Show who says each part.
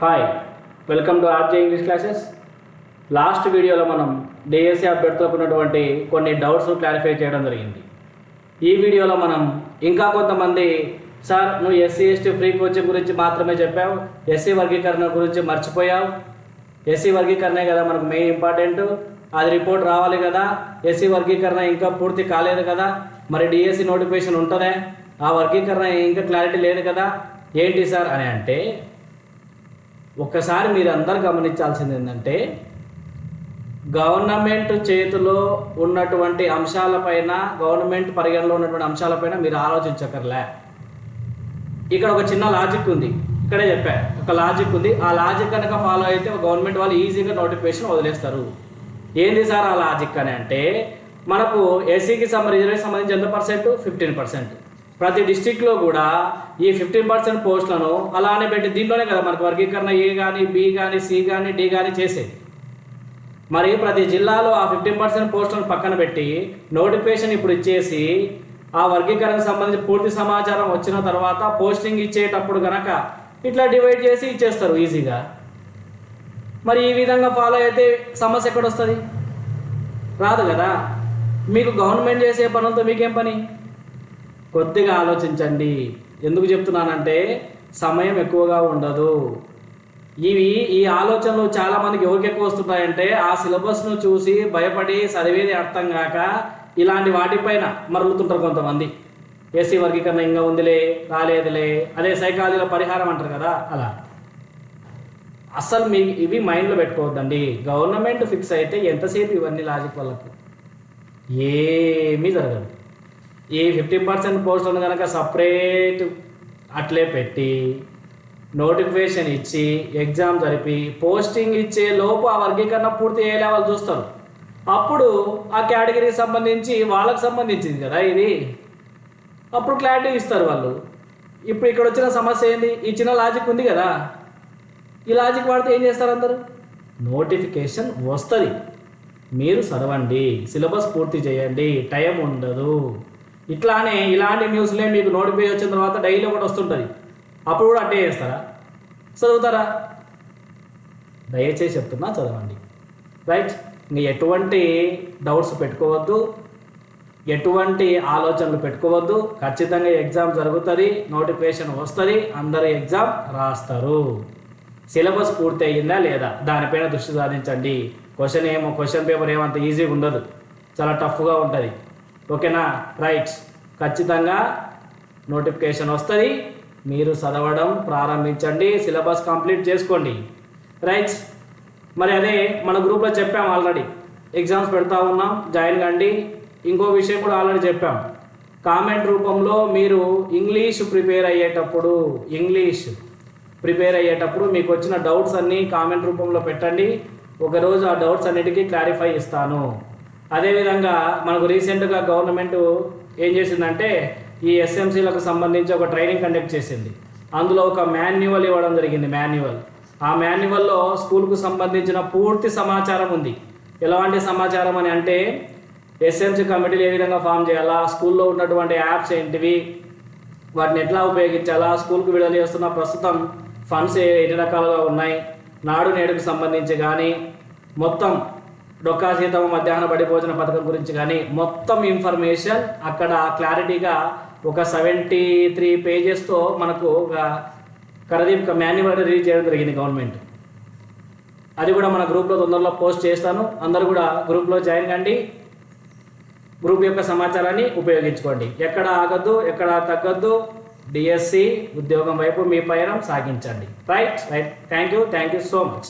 Speaker 1: Hi, welcome to RJ English classes. Last వీడియోలో మనం DSC అభ్యర్థులకు ఉన్నటువంటి కొన్ని డౌట్స్ క్లారిఫై చేయడం జరిగింది. ఈ వీడియోలో మనం ఇంకా కొంతమంది సార్ నువ్వు ఎస్సీ ఎస్టీ ఫ్రీ కోచింగ్ గురించి మాత్రమే చెప్పావు, ఎస్సీ వర్గీకరణ గురించి మర్చిపోయావు. ఎస్సీ వర్గీకరణే కదా మనకు మెయిన్ ఇంపార్టెంట్, అది రిపోర్ట్ రావాలి కదా, ఎస్సీ వర్గీకరణ ఇంకా పూర్తి కాలేదు కదా, మరి డిఎస్సి నోటిఫికేషన్ ఉంటుందే, ఆ వర్గీకరణ ఇంకా క్లారిటీ లేదు కదా, ఏంటి సార్ అని అంటే ఒక్కసారి మీరు అందరు గమనించాల్సింది ఏంటంటే గవర్నమెంట్ చేతిలో ఉన్నటువంటి అంశాలపైన, గవర్నమెంట్ పరిగణలో ఉన్నటువంటి అంశాలపైన మీరు ఆలోచించకర్లే. ఇక్కడ ఒక చిన్న లాజిక్ ఉంది, ఇక్కడే చెప్పా, ఒక లాజిక్ ఉంది. ఆ లాజిక్ కనుక ఫాలో అయితే గవర్నమెంట్ వాళ్ళు ఈజీగా నోటిఫికేషన్ వదిలేస్తారు. ఏంది సార్ ఆ లాజిక్ అని అంటే మనకు ఎస్సీకి రిజర్వేషన్ సంబంధించి ఎంత పర్సెంట్? 15%. ప్రతి డిస్టిక్లో కూడా ఈ 15% పోస్టులను అలానే పెట్టి దీంట్లోనే కదా మనకు వర్గీకరణ ఏ కానీ, బి కానీ, సి కానీ, డి కానీ చేసేది. మరి ప్రతి జిల్లాలో ఆ 15% పోస్టులను పక్కన పెట్టి నోటిఫికేషన్ ఇప్పుడు ఇచ్చేసి ఆ వర్గీకరణకు సంబంధించి పూర్తి సమాచారం వచ్చిన తర్వాత పోస్టింగ్ ఇచ్చేటప్పుడు కనుక ఇట్లా డివైడ్ చేసి ఇచ్చేస్తారు ఈజీగా. మరి ఈ విధంగా ఫాలో అయితే సమస్య ఎక్కడ వస్తుంది? రాదు కదా. మీకు గవర్నమెంట్ చేసే పనులతో మీకేం పని? కొద్దిగా ఆలోచించండి. ఎందుకు చెప్తున్నానంటే సమయం ఎక్కువగా ఉండదు. ఈ ఆలోచనలు చాలామందికి ఎవరికి ఎక్కువ వస్తున్నాయంటే ఆ సిలబస్ను చూసి భయపడి చదివేది అర్థం కాక ఇలాంటి వాటిపైన మరుగుతుంటారు కొంతమంది. ఎస్సీ వర్గీకరణ ఇంకా ఉందిలే, రాలేదులే, అదే సైకాలజీలో పరిహారం అంటారు కదా, అలా. అసలు మీ ఇవి మైండ్లో పెట్టుకోవద్దండి. గవర్నమెంట్ ఫిక్స్ అయితే ఎంతసేపు ఇవన్నీ లాజిక్ వాళ్ళకు ఏమీ జరగదు. ఈ 15% పోస్టులను కనుక సపరేట్ అట్లే పెట్టి నోటిఫికేషన్ ఇచ్చి ఎగ్జామ్ జరిపి పోస్టింగ్ ఇచ్చే లోపు ఆ వర్గీకరణ పూర్తి అయ్యేలా వాళ్ళు చూస్తారు. అప్పుడు ఆ కేటగిరీకి సంబంధించి వాళ్ళకు సంబంధించింది కదా ఇది, అప్పుడు క్లారిటీ ఇస్తారు వాళ్ళు. ఇప్పుడు ఇక్కడ వచ్చిన సమస్య ఏంది? ఈ చిన్న లాజిక్ ఉంది కదా, ఈ లాజిక్ వాడితే ఏం చేస్తారు అందరూ? నోటిఫికేషన్ వస్తుంది, మీరు చదవండి, సిలబస్ పూర్తి చేయండి, టైం ఉండదు. ఇట్లానే ఇలాంటి న్యూస్లే మీకు నోటిఫికేషన్ వచ్చిన తర్వాత డైలీ ఒకటి వస్తుంటుంది, అప్పుడు కూడా అట్టే చేస్తారా? చదువుతారా? దయచేసి చెప్తున్నా, చదవండి. రైట్? ఇంక ఎటువంటి డౌట్స్ పెట్టుకోవద్దు, ఎటువంటి ఆలోచనలు పెట్టుకోవద్దు. ఖచ్చితంగా ఎగ్జామ్ జరుగుతుంది, నోటిఫికేషన్ వస్తుంది, అందరూ ఎగ్జామ్ రాస్తారు. సిలబస్ పూర్తి అయ్యిందా లేదా దానిపైన దృష్టి సాధించండి. క్వశ్చన్ పేపర్ ఏమంత ఈజీగా ఉండదు, చాలా టఫ్గా ఉంటుంది. ఓకేనా? రైట్. ఖచ్చితంగా నోటిఫికేషన్ వస్తుంది, మీరు చదవడం ప్రారంభించండి, సిలబస్ కంప్లీట్ చేసుకోండి. రైట్? మరి అదే మన గ్రూప్లో చెప్పాం ఆల్రెడీ, ఎగ్జామ్స్ పెడతా ఉన్నాం, జాయిన్ కండి. ఇంకో విషయం కూడా ఆల్రెడీ చెప్పాం, కామెంట్ రూపంలో మీరు ఇంగ్లీష్ ప్రిపేర్ అయ్యేటప్పుడు మీకు వచ్చిన డౌట్స్ అన్నీ కామెంట్ రూపంలో పెట్టండి. ఒకరోజు ఆ డౌట్స్ అన్నిటికీ క్లారిఫై ఇస్తాను. అదేవిధంగా మనకు రీసెంట్గా గవర్నమెంట్ ఏం చేసిందంటే ఈ ఎస్ఎంసీలకు సంబంధించి ఒక ట్రైనింగ్ కండక్ట్ చేసింది. అందులో ఒక మాన్యువల్ ఇవ్వడం జరిగింది. ఆ మాన్యువల్లో స్కూల్కు సంబంధించిన పూర్తి సమాచారం ఉంది. ఎలాంటి సమాచారం అని అంటే ఎస్ఎంసీ కమిటీలు ఏ విధంగా ఫామ్ చేయాలా, స్కూల్లో ఉన్నటువంటి యాప్స్ ఏంటివి, వాటిని ఎట్లా ఉపయోగించాలా, స్కూల్కు విడుదల చేస్తున్న ప్రస్తుతం ఫండ్స్ ఎన్ని రకాలుగా ఉన్నాయి, నాడు నేడుకు సంబంధించి కానీ, మొత్తం డొక్కా సీతమ్మ మధ్యాహ్న బడి భోజన పథకం గురించి కానీ మొత్తం ఇన్ఫర్మేషన్ అక్కడ క్లారిటీగా ఒక 73 పేజెస్తో మనకు ఒక కరదీప్ మాన్యువల్ రిలీజ్ చేయడం జరిగింది గవర్నమెంట్. అది కూడా మన గ్రూప్లో తొందరలో పోస్ట్ చేస్తాను. అందరూ కూడా గ్రూప్లో జాయిన్ కండి, గ్రూప్ యొక్క సమాచారాన్ని ఉపయోగించుకోండి. ఎక్కడ ఆగద్దు, ఎక్కడ తగ్గద్దు, డిఎస్సి ఉద్యోగం వైపు మీ పయనం సాగించండి. Right. Thank you so much.